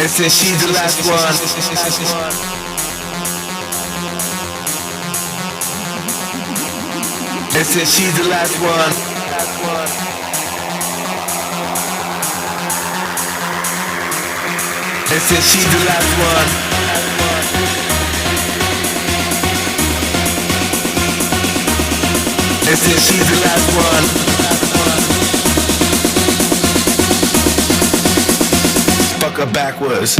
And since she's the last one, and since she's the last one, and since she's the last one, and since she's the last one, fuck her backwards.